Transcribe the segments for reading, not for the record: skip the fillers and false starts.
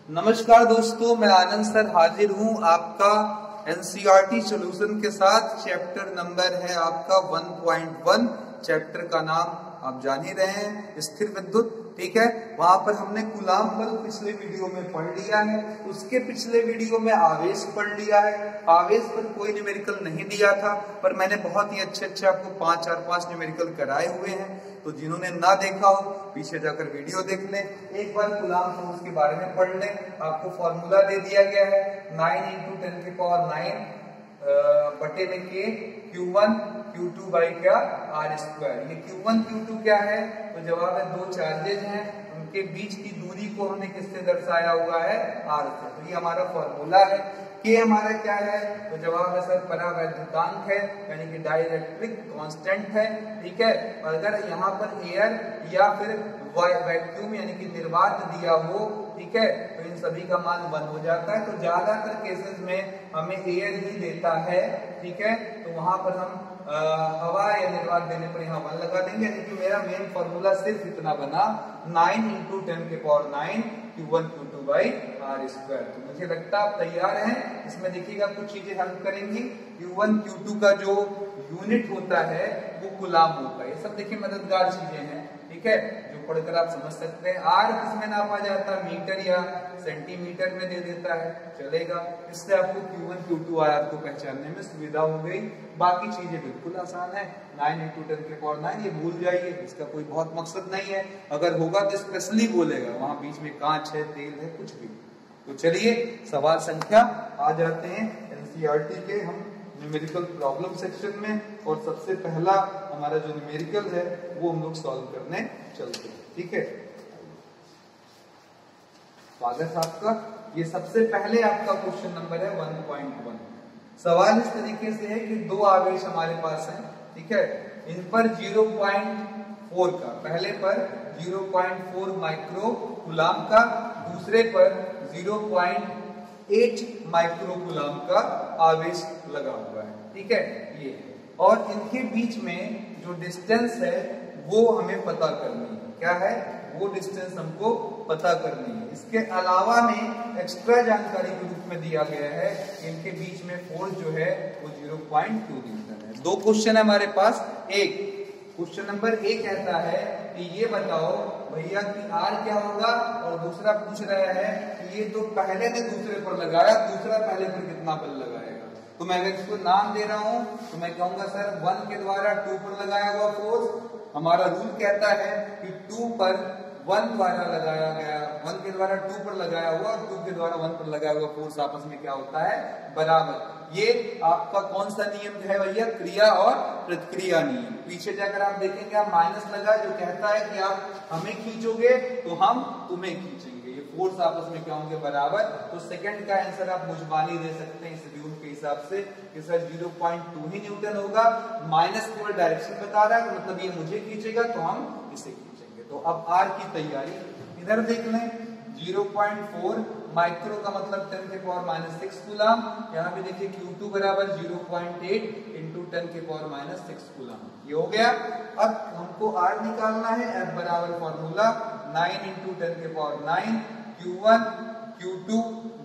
नमस्कार दोस्तों, मैं आनंद सर हाजिर हूं आपका एनसीईआरटी सॉल्यूशन के साथ। चैप्टर नंबर है आपका 1.1। चैप्टर का नाम आप जान ही रहे हैं, स्थिर विद्युत। ठीक है, वहां पर हमने कूलाम बल पिछले वीडियो में पढ़ लिया है, उसके पिछले वीडियो में आवेश पढ़ लिया है। आवेश पर कोई न्यूमेरिकल नहीं दिया था, पर मैंने बहुत ही अच्छे आपको 5 न्यूमेरिकल कराए हुए हैं। तो जिन्होंने ना देखा हो पीछे जाकर वीडियो देख लें, एक बार कूलाम फोर्स के बारे में पढ़ लें। आपको फॉर्मूला दे दिया गया है 9 × 10⁹ बटे में के Q1 Q2 बाई क्या R²। ये Q1 Q2 क्या है? तो जवाब है दो चार्जेज हैं, उनके बीच की दूरी को हमने किससे दर्शाया हुआ है? R से। तो ये हमारा फॉर्मूला है। के हमारा क्या है? तो जवाब है सर परावैद्युतांक है, यानी कि डाइलेक्ट्रिक कांस्टेंट है। ठीक है, और अगर यहाँ पर एयर या फिर वैक्यूम यानी कि निर्वात दिया हो, ठीक है, तो इन सभी का मान 1 हो जाता है। तो ज्यादातर केसेस में हमें एयर ही देता है। ठीक है, तो वहां पर हम हवा या निर्वात देने पर यहाँ 1 लगा देंगे। यानी कि मेरा मेन फॉर्मूला सिर्फ इतना बना 9 × 10⁹ Q1 Q2 बाई R²। तो मुझे लगता है आप तैयार हैं। इसमें देखिएगा कुछ चीजें हेल्प करेंगी। Q1 Q2 का जो यूनिट होता है वो कूलाम होता है। ये सब देखिए मददगार चीजें हैं। ठीक है, जो पढ़कर आप समझ सकते हैं। आर किसमें नापा जाता है? मीटर या सेंटीमीटर में दे देता है, चलेगा। इससे आपको Q1 Q2 आयात को पहचानने में सुविधा हो गई। बाकी चीजें बिल्कुल आसान है। 9 × 10⁹ ये भूल जाइए, इसका कोई बहुत मकसद नहीं है। अगर होगा तो स्पेशली बोलेगा, वहां बीच में कांच है, तेल है, कुछ भी। तो चलिए सवाल संख्या आ जाते हैं एनसीईआरटी के हम न्यूमेरिकल प्रॉब्लम सेक्शन में। और सबसे पहला हमारा जो न्यूमेरिकल है वो हम लोग सॉल्व करने चलते हैं। ठीक है, स्वागत आपका। ये सबसे पहले आपका क्वेश्चन नंबर है 1.1। सवाल इस तरीके से है कि दो आवेश हमारे पास हैं। ठीक है, इन पर 0.4 का, पहले पर 0.4 माइक्रो कूलाम का, दूसरे पर 0.8 माइक्रो कूलाम का आवेश लगा हुआ है। ठीक है, ये और इनके बीच में जो डिस्टेंस है वो हमें पता करनी है। क्या है? वो डिस्टेंस हमको पता करनी है। इसके अलावा में एक्स्ट्रा जानकारी के रूप में दिया गया है, इनके बीच में फोर्स जो है वो 0.2 न्यूटन है। दो क्वेश्चन है हमारे पास। एक क्वेश्चन नंबर 1 कहता है कि ये बताओ भैया कि R क्या होगा, और दूसरा पूछ रहा है कि ये तो पहले ने दूसरे पर लगाया, दूसरा पहले पर कितना बल लगाएगा। तो मैं अगर इसको नाम दे रहा हूं तो मैं कहूंगा सर 1 के द्वारा 2 पर लगाया हुआ फोर्स। हमारा रूल कहता है कि 2 पर 1 द्वारा लगाया गया, 1 के द्वारा 2 पर लगाया हुआ और 2 के द्वारा 1 पर लगाया हुआ फोर्स आपस में क्या होता है? बराबर। ये आपका कौन सा नियम है भैया? क्रिया और प्रतिक्रिया नियम। पीछे जाकर आप देखेंगे आप माइनस लगा, जो कहता है कि आप हमें खींचोगे तो हम तुम्हें खींचेंगे। ये फोर्स आपस में क्या होंगे? बराबर। तो सेकंड का आंसर आप मुझबानी दे सकते हैं इस रूल के हिसाब से कि सर 0.2 ही न्यूटन होगा। माइनस केवल डायरेक्शन बता रहा है, मतलब ये मुझे खींचेगा तो हम इसे खींचेंगे। तो अब R की तैयारी इधर देख लें। 0.4 माइक्रो का मतलब 10⁻⁻6 कूलाम। यहाँ पे देखिए Q2 बराबर 0.8 × 10⁻⁻6 कूलाम। ये हो गया। अब हमको R निकालना है। F बराबर फॉर्मूला 9 × 10⁹ Q1 Q2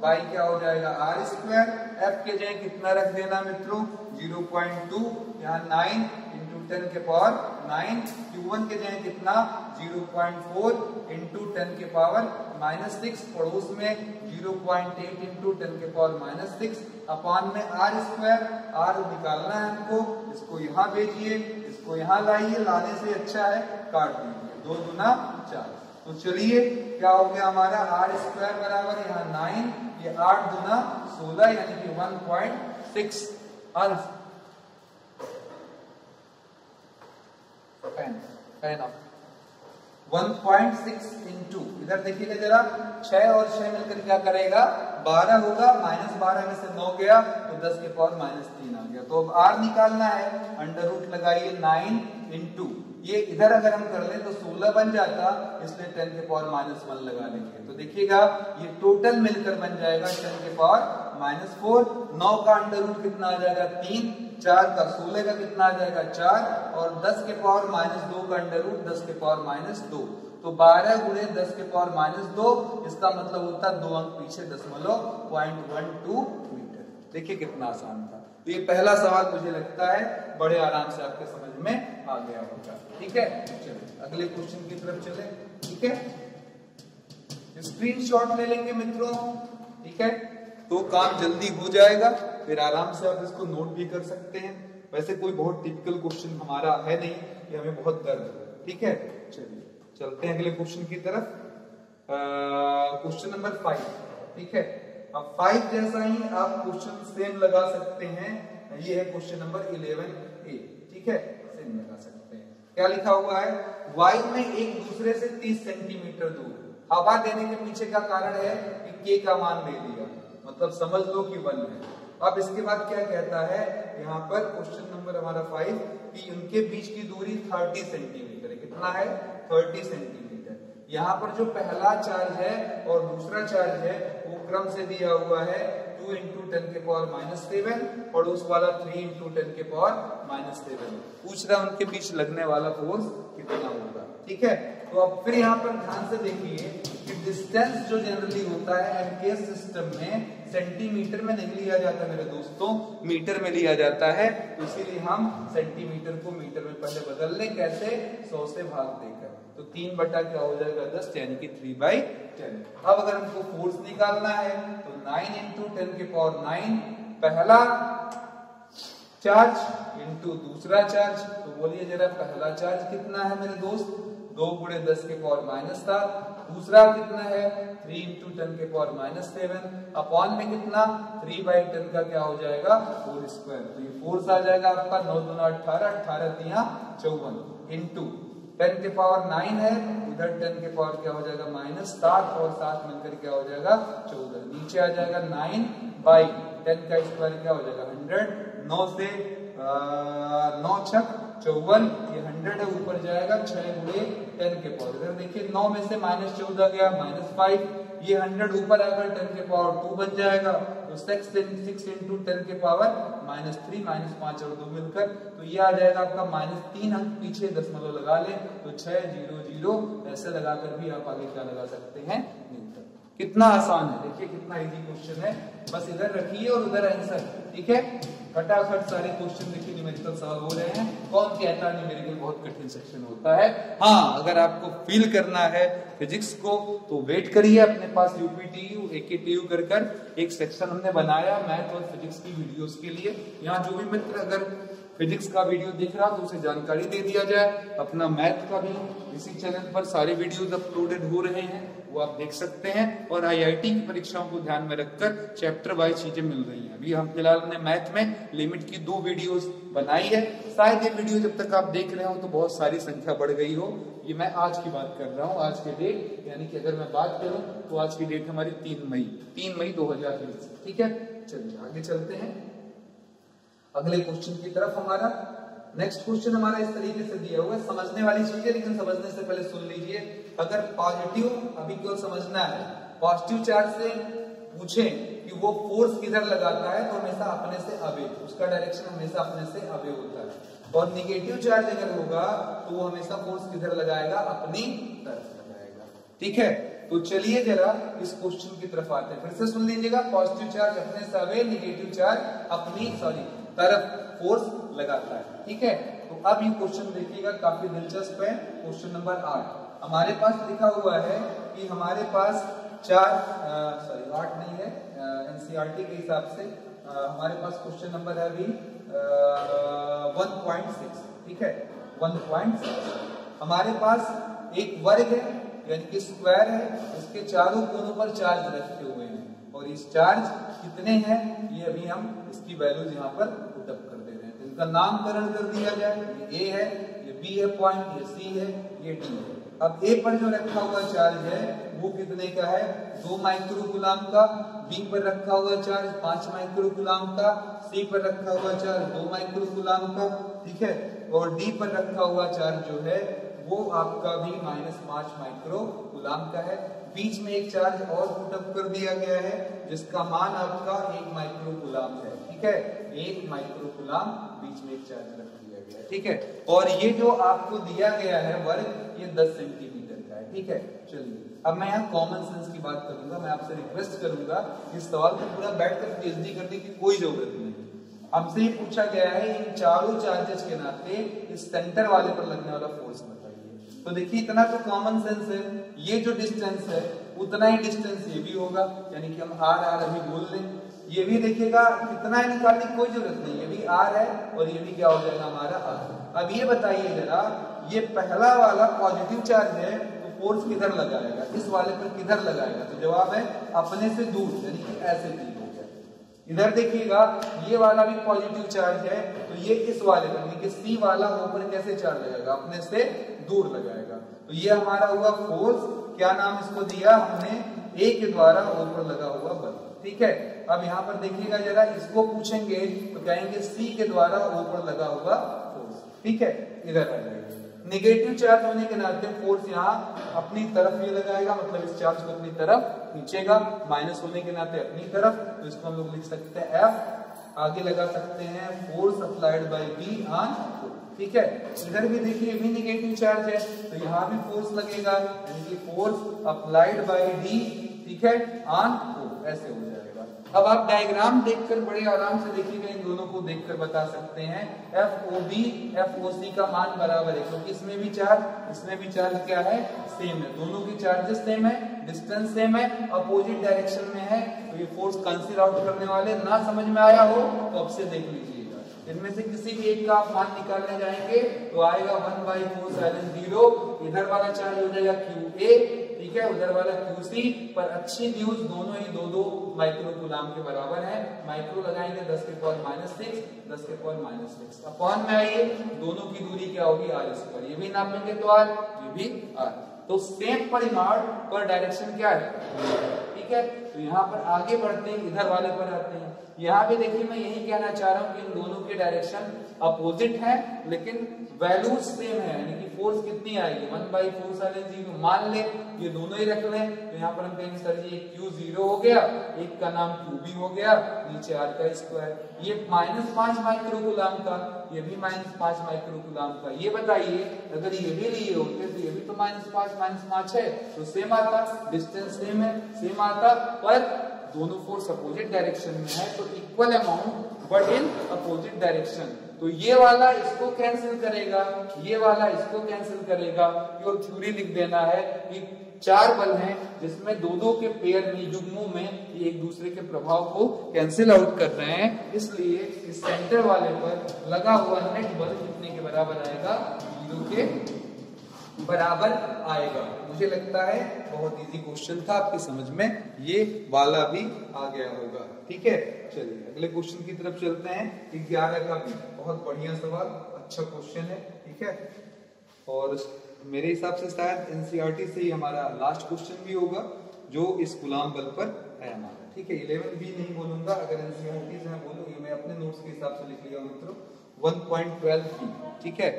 बाई क्या हो जाएगा? R²। F के जगह कितना रख देना मित्रों? 0.2, यहाँ 9 × 10⁻⁹। Q1 के जगह कितना? 0.4 × 10⁻⁻6, पड़ोस में 0.8 × 10⁻⁻6 अपान में R²। R निकालना है हमको। इसको यहाँ भेजिए, इसको यहाँ लाइए, लाने से अच्छा है काट दीजिए। 2 दूना 4। तो चलिए क्या हो गया हमारा? R² बराबर यहाँ 9, ये 8 दूना 16, यानी कि 1.6 1.6 इंटू, इधर देखिएगा जरा, 6 और 6 मिलकर क्या करेगा? 12 होगा। -12 में से 9 गया तो 10⁻³ आ गया। तो अब R निकालना है। अंडर रूट लगाइए 9 इंटू, ये इधर अगर हम कर ले तो 16 बन जाता, इसलिए 10⁻⁻1 लगा लेंगे। तो देखिएगा ये टोटल मिलकर बन जाएगा 10⁻⁻4। 9 का अंडर रूट कितना आ जाएगा? 3, 4 का 16 का कितना आ जाएगा? 4, और 10⁻⁻2 का अंडर रूट 10⁻²। तो 12 गुणे 10 के पावर -2, इसका मतलब होता है 2 अंक पीछे 0.12 मीटर। देखिए कितना आसान था। तो ये पहला सवाल मुझे लगता है बड़े आराम से आपके समझ में आ गया होगा। ठीक है, चलिए अगले क्वेश्चन की तरफ चले। ठीक है, स्क्रीनशॉट ले लेंगे मित्रों। ठीक है, तो काम जल्दी हो जाएगा, फिर आराम से आप इसको नोट भी कर सकते हैं। वैसे कोई बहुत टिपिकल क्वेश्चन हमारा है नहीं कि हमें बहुत दर्द हो। ठीक है, चलिए चलते हैं अगले क्वेश्चन की तरफ। Question number 5। ठीक है, अब 5 जैसा ही आप क्वेश्चन सेम लगा सकते हैं। ये है क्वेश्चन नंबर 11A। ठीक है, सेम लगा सकते हैं। क्या लिखा हुआ है, वाई में एक दूसरे से 30 सेंटीमीटर दूर हवा देने के पीछे का कारण है कि के का मान दे दिया, मतलब समझ लो कि 1 है। अब इसके बाद क्या कहता है यहाँ पर क्वेश्चन नंबर हमारा 5 कि उनके बीच की दूरी 30 सेंटीमीटर है। कितना है, 30 सेंटीमीटर। यहाँ पर जो पहला चार्ज है और दूसरा चार्ज है वो क्रम से दिया हुआ है 2 × 10 के पावर -7 और उस वाला 3 × 10 के पावर -7। पूछ रहा है उनके बीच लगने वाला फोर्स कितना होगा। ठीक है, तो अब फिर यहाँ पर ध्यान से देखिए कि डिस्टेंस जो जनरली होता है एमकेएस सिस्टम में सेंटीमीटर में नहीं लिया जाता मेरे दोस्तों, मीटर में लिया जाता है। तो इसीलिए हम सेंटीमीटर को मीटर में पहले बदल लें। कैसे, 100 से भाग देकर। तो 3 बटा क्या हो जाएगा 10, यानी कि 3/10। अब अगर हमको फोर्स निकालना है तो 9 × 10 के पावर 9 पहला चार्ज इंटू दूसरा चार्ज। तो बोलिए जरा पहला चार्ज कितना है मेरे दोस्त, 2 × 10 के पावर -7। दूसरा कितना है 3 × 10 के पावर -7 अपॉन में कितना 3/10 का क्या हो जाएगा 4 स्क्वायर। तो ये फोर्स आ जाएगा आपका 9 × 2 = 18, 18 × 3 = 54 इंटू 10 के पावर 9 है, इधर 10 के पावर क्या हो जाएगा -7 और 7 मिलकर क्या हो जाएगा 14। नीचे आ जाएगा 9/10 का स्क्वायर क्या हो जाएगा 100। 9 से 9 × 6 = 54, ये 100 है, ऊपर जाएगा 6 × 10 के पावर। इधर देखिए 9 में से -14 गया -5, ये 100 ऊपर आकर 10 के पावर 2 बन जाएगा। तो 6 × 10 के पावर -3 -5 और 2 मिलकर तो ये आ जाएगा आपका -3 अंक पीछे दशमलव लगा ले तो 600 ऐसे लगाकर भी आप आगे क्या लगा सकते हैं न्यूटन। कितना आसान है, देखिए कितना इजी क्वेश्चन है। बस इधर रखिए और उधर आंसर। ठीक है, फटाफट सारे क्वेश्चन देखिए न्यूमेरिकल सॉल्व हो रहे हैं। कौन कहता है न्यूमेरिकल बहुत कठिन सेक्शन होता है। हाँ, अगर आपको फील करना है फिजिक्स को तो वेट करिए, अपने पास यूपीटीयू एकेटीयू कर एक सेक्शन हमने बनाया मैथ और फिजिक्स की वीडियोस के लिए। यहाँ जो भी मित्र अगर फिजिक्स का वीडियो दिख रहा तो उसे जानकारी दे दिया जाए। अपना मैथ का भी इसी चैनल पर सारे वीडियोस अपलोडेड हो रहे हैं, वो आप देख सकते हैं। और आईआईटी की परीक्षाओं को ध्यान में रखकर चैप्टर वाइज चीजें मिल रही हैं। अभी हम फिलहाल ने मैथ में लिमिट की 2 वीडियोस बनाई है। शायद ये वीडियो जब तक आप देख रहे हो तो बहुत सारी संख्या बढ़ गई हो। ये मैं आज की बात कर रहा हूँ, आज के डेट, यानी कि अगर मैं बात करूं तो आज की डेट हमारी 3 मई 2020। ठीक है, चलिए आगे चलते हैं अगले क्वेश्चन की तरफ। हमारा नेक्स्ट क्वेश्चन हमारा इस तरीके से दिया हुआ है, समझने वाली चीज है लेकिन समझने से पहले सुन लीजिए। अगर पॉजिटिव, अभी केवल समझना है, पॉजिटिव चार्ज से पूछे कि वो फोर्स किधर लगाता है तो हमेशा अपने से अवे, उसका डायरेक्शन हमेशा अपने से अवे होता है। और निगेटिव चार्ज अगर होगा तो वो हमेशा फोर्स किधर लगाएगा, अपनी तरफ लगाएगा। ठीक है, तो चलिए जरा इस क्वेश्चन की तरफ आते हैं। फिर से सुन लीजिएगा, पॉजिटिव चार्ज अपने से अवे, निगेटिव चार्ज अपनी तरफ फोर्स लगाता है। ठीक है, तो अब ये क्वेश्चन देखिएगा, काफी दिलचस्प है। क्वेश्चन नंबर 8 हमारे पास लिखा हुआ है कि हमारे पास 8 नहीं है, एनसीईआरटी के हिसाब से हमारे पास क्वेश्चन नंबर है अभी 1.6। ठीक है, 1.6 हमारे पास एक वर्ग है यानी कि स्क्वायर है, इसके चारों कोनों पर चार्ज रखे हुए हैं और इस चार्ज कितने हैं ये अभी हम इसकी वैल्यूज यहाँ पर पुटअप कर दे रहे हैं। तो इनका नामकरण कर दिया जाए, ये A है, ये B है पॉइंट, ये C है, ये D है। अब A पर जो रखा हुआ चार्ज है वो कितने का है 2 माइक्रोकूलम का, B पर रखा हुआ चार्ज 5 माइक्रोकूलम का, C पर रखा हुआ चार्ज 2 माइक्रोकूलम का। ठीक है, और D पर रखा हुआ चार्ज जो है वो आपका भी -5 माइक्रोकूलम का है। बीच में एक चार्ज और पुटअप कर दिया गया है जिसका मान आपका 1 माइक्रोकूलम है। ठीक है, 1 माइक्रोकूलम बीच में एक चार्ज रख दिया गया है। ठीक है, और ये जो आपको दिया गया है वर्ग ये 10 सेंटीमीटर का है। ठीक है। चलिए अब मैं यहाँ कॉमन सेंस की बात करूंगा। मैं आपसे रिक्वेस्ट करूंगा इस सवाल को पूरा बैठकर पीएचडी करने की कोई जरूरत नहीं। हमसे ये पूछा गया है इन चारों चार्जेस के नाते इस सेंटर वाले पर लगने वाला फोर्स बताइए। तो देखिए इतना तो कॉमन सेंस है, ये जो डिस्टेंस है उतना ही डिस्टेंस ये भी होगा, यानी कि हम आर आर अभी बोल लें। ये भी देखिएगा कितना है निकालने की कोई जरूरत नहीं, ये भी आर है और ये भी क्या हो जाएगा हमारा आर। अब ये बताइए जरा, ये पहला वाला पॉजिटिव चार्ज है तो फोर्स किधर लगाएगा, इस वाले पर किधर लगाएगा? तो जवाब है अपने से दूर, यानी कि ऐसे ठीक हो गया। इधर देखिएगा ये वाला भी पॉजिटिव चार्ज है तो ये इस वाले पर, यानी कि सी वाला ऊपर कैसे चार्ज लगाएगा? अपने से दूर लगाएगा। तो ये हमारा हुआ फोर्स, क्या नाम इसको दिया हमने? ए के द्वारा ऊपर लगा हुआ बल, ठीक है। अब यहाँ पर देखिएगा जरा, इसको पूछेंगे तो कहेंगे सी के द्वारा ऊपर लगा हुआ फोर्स, ठीक है। इधर आ जाएगा नेगेटिव चार्ज होने के नाते फोर्स यहाँ अपनी तरफ ये लगाएगा, मतलब इस चार्ज को अपनी तरफ खींचेगा। माइनस होने के नाते अपनी तरफ, तो इसको हम लोग लिख सकते हैं एफ। आगे लगा सकते हैं force applied by be on, ठीक है। इधर भी देखिए भी नेगेटिव चार्ज है तो यहाँ भी फोर्स लगेगा, यानी कि फोर्स अप्लाइड बाय डी, ठीक है, ऑन ओ, ऐसे हो जाएगा। अब आप डायग्राम देखकर बड़े आराम से देखिएगा, इन दोनों को देखकर बता सकते हैं F O B F O C का मान बराबर है, क्योंकि इसमें भी चार्ज क्या है? सेम है। दोनों की चार्जेस सेम है, डिस्टेंस सेम है, अपोजिट डायरेक्शन में है, तो ये फोर्स कैंसिल आउट करने वाले। ना समझ में आया हो तो अब से देख लीजिएगा, इनमें से किसी भी एक का आप मान निकालने जाएंगे तो आएगा 1/4 साइन 0। इधर वाला चार्ज हो जाएगा QA, ठीक है, उधर वाला QC। पर अच्छी न्यूज, दोनों ही 2-2 माइक्रो कूलाम के बराबर है। माइक्रो लगाएंगे 10 के पावर -6, 10 के पावर -6 अपॉन में आइए, दोनों की दूरी क्या होगी? r²। ये भी नापेंगे तो r, ये भी r, तो सेम परिमाण पर डायरेक्शन क्या है? ठीक है। तो यहाँ पर आगे बढ़ते हैं, इधर वाले पर आते हैं। यहाँ भी देखिए मैं यही कहना चाह रहा हूँ कि इन दोनों के डायरेक्शन अपोजिट है लेकिन वैल्यूज सेम है, यानी कि फोर्स कितनी आएगी? 1/4 साइन 0 मान ले, ये दोनों ही रख लें तो यहाँ पर हम कहेंगे सर जी एक Q0 हो गया, एक का नाम QB हो गया, नीचे r का स्क्वायर। ये -5 माइक्रो कूलाम का, ये भी -5 माइक्रो कूलाम का। ये बताइए अगर ये भी लिए होते तो ये भी तो -5 है, तो सेम आता, डिस्टेंस सेम है, सेम आता, पर दोनों फोर्स अपोजिट डायरेक्शन में है तो equal amount but in opposite direction. तो ये वाला इसको कैंसिल करेगा, ये वाला इसको कैंसिल करेगा। केवल थ्योरी लिख देना है कि 4 बल हैं जिसमें 2-2 के पेयर में, युग्मों में एक दूसरे के प्रभाव को कैंसिल आउट कर रहे हैं, इसलिए इस सेंटर वाले पर लगा हुआ नेट बल कितने के बराबर आएगा? 0 के बराबर आएगा। मुझे लगता है बहुत इजी क्वेश्चन था, आपकी समझ में ये वाला भी आ गया होगा, ठीक है। चलिए अगले क्वेश्चन की तरफ चलते हैं। 11 का भी बहुत बढ़िया सवाल, अच्छा क्वेश्चन है, ठीक है। और मेरे हिसाब से शायद एनसीईआरटी से ही हमारा लास्ट क्वेश्चन भी होगा जो इस गुलाम बल पर है हमारा, ठीक है। 11 भी नहीं बोलूंगा, अगर एनसीईआरटी से मैं बोलूँ, ये मैं अपने नोट्स के हिसाब से लिख लिया मित्रों, 1.12 की, ठीक है।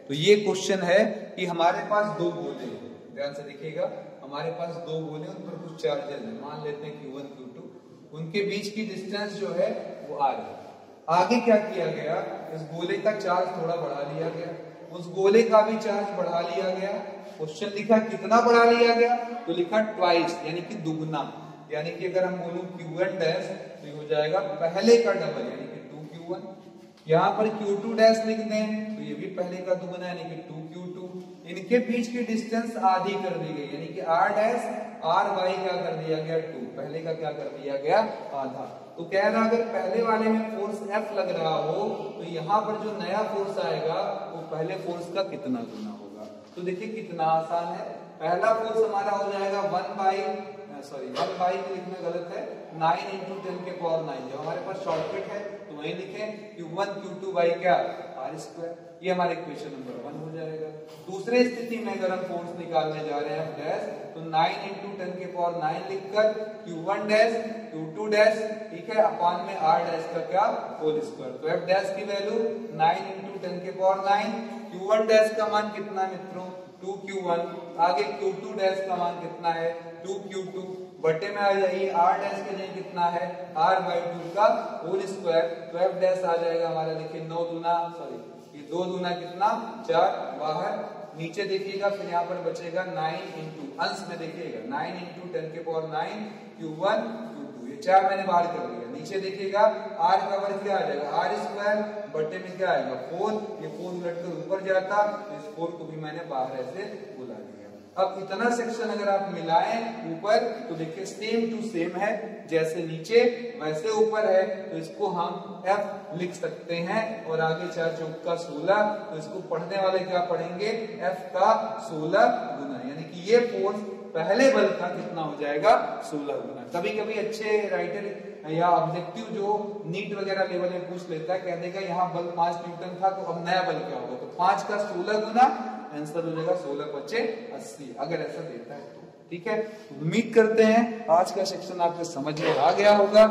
तो ये क्वेश्चन है कि हमारे पास 2 गोले हैं, ध्यान से देखिएगा, हमारे पास 2 गोले, उन पर कुछ चार्जेस हैं, मान लेते हैं Q1 Q2, उनके बीच की डिस्टेंस जो है वो r है। आगे क्या किया गया, इस गोले का चार्ज थोड़ा बढ़ा लिया गया, उस गोले का भी चार्ज बढ़ा लिया गया। क्वेश्चन लिखा कितना बढ़ा लिया गया, तो लिखा ट्वाइस, यानी कि दुगना। यानी कि अगर हम बोलूं Q1 डैश तो ये हो जाएगा पहले का डबल, यानी कि 2Q1। यहाँ पर Q2 डैश लिख दें तो ये भी पहले का दुगना, यानी कि 2Q2। इनके बीच की डिस्टेंस आधी कर दी गई, यानी कि r डैश r y क्या कर दिया गया? 2, पहले का क्या कर दिया गया? आधा। तो कह रहा अगर पहले वाले में फोर्स F लग रहा हो तो यहाँ पर जो नया फोर्स आएगा वो पहले फोर्स का कितना गुना होगा। तो देखिए कितना आसान है, पहला फोर्स हमारा हो जाएगा 1 बाई लिखना गलत है, 9 × 10 के पावर 9। जब हमारे पास शॉर्टकट है तो वही लिखें Q1 Q2 बाई क्या? r²। ये हमारे इक्वेशन नंबर 1 हो जाएगा। दूसरे स्थिति में अगर हम फोर्स निकालने जा रहे हैं F डैश, तो 9 × 10 के पावर 9 लिखकर Q1 डैश Q2 डैश, ठीक है, अपॉन में r डैश का क्या? Whole square. तो F डैश की वैल्यू 9 × 10 के पावर 9, Q1 डैश का मान कितना मित्रों? 2Q1। आगे Q2 डैश का मान कितना है? 2Q2। बटे में आ जाइए, r डैश के लिए कितना है? r/2 का होल स्क्वायर। तो F डैश आ जाएगा हमारा, देखिए 9 दूना, ये 2 दूना कितना? 4, बाहर नीचे देखिएगा, फिर यहाँ पर बचेगा 9 इंटू अंश में देखिएगा 9 इंटू 10 के पावर 9 Q1 Q2, ये 4 मैंने बाहर कर लिया। नीचे देखिएगा r का वर्ग क्या आ जाएगा, r स्क्वायर बटे में क्या आएगा 4, ये 4 उलट कर ऊपर जाता, तो इस 4 को भी मैंने बाहर ऐसे बुला लिया। अब इतना सेक्शन अगर आप मिलाएं ऊपर तो देखिए सेम टू सेम है, जैसे नीचे वैसे ऊपर है, तो इसको हम f लिख सकते हैं। और आगे 4 चौक का 16, तो इसको पढ़ने वाले क्या पढ़ेंगे, f का 16 गुना, यानी कि ये फोर्स पहले बल का कितना हो जाएगा 16 गुना। कभी कभी अच्छे राइटर या ऑब्जेक्टिव जो नीट वगैरह लेवल में पूछ लेता है, कह देगा यहाँ बल 5 न्यूटन था, तो अब नया बल क्या होगा, तो 5 का 16 गुना, आंसर हो जाएगा 16 × 5 80, अगर ऐसा देता है तो। ठीक है, उम्मीद करते हैं आज का सेक्शन आपके समझ में आ गया होगा।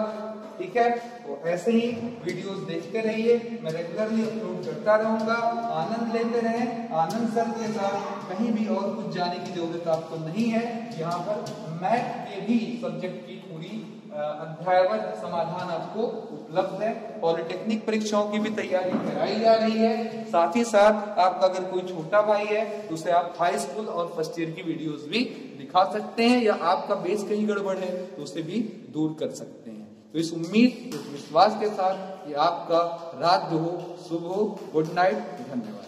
ठीक है, तो ऐसे ही वीडियोस देखते रहिए, मैं रेगुलरली अपलोड करता रहूंगा। आनंद लेते रहें, आनंद सर के साथ कहीं भी और कुछ जाने की जरूरत आपको नहीं है। यहाँ पर मैथ के भी सब्जेक्ट की पूरी अध्यायबद्ध समाधान आपको उपलब्ध है। पॉलिटेक्निक परीक्षाओं की भी तैयारी कराई जा रही है। साथ ही साथ आपका अगर कोई छोटा भाई है तो उसे आप हाई स्कूल और फर्स्ट ईयर की वीडियोस भी दिखा सकते हैं, या आपका बेस कहीं गड़बड़ है तो उसे भी दूर कर सकते हैं। तो इस उम्मीद, इस विश्वास के साथ कि आपका रात जो हो शुभ हो। गुड नाइट, धन्यवाद।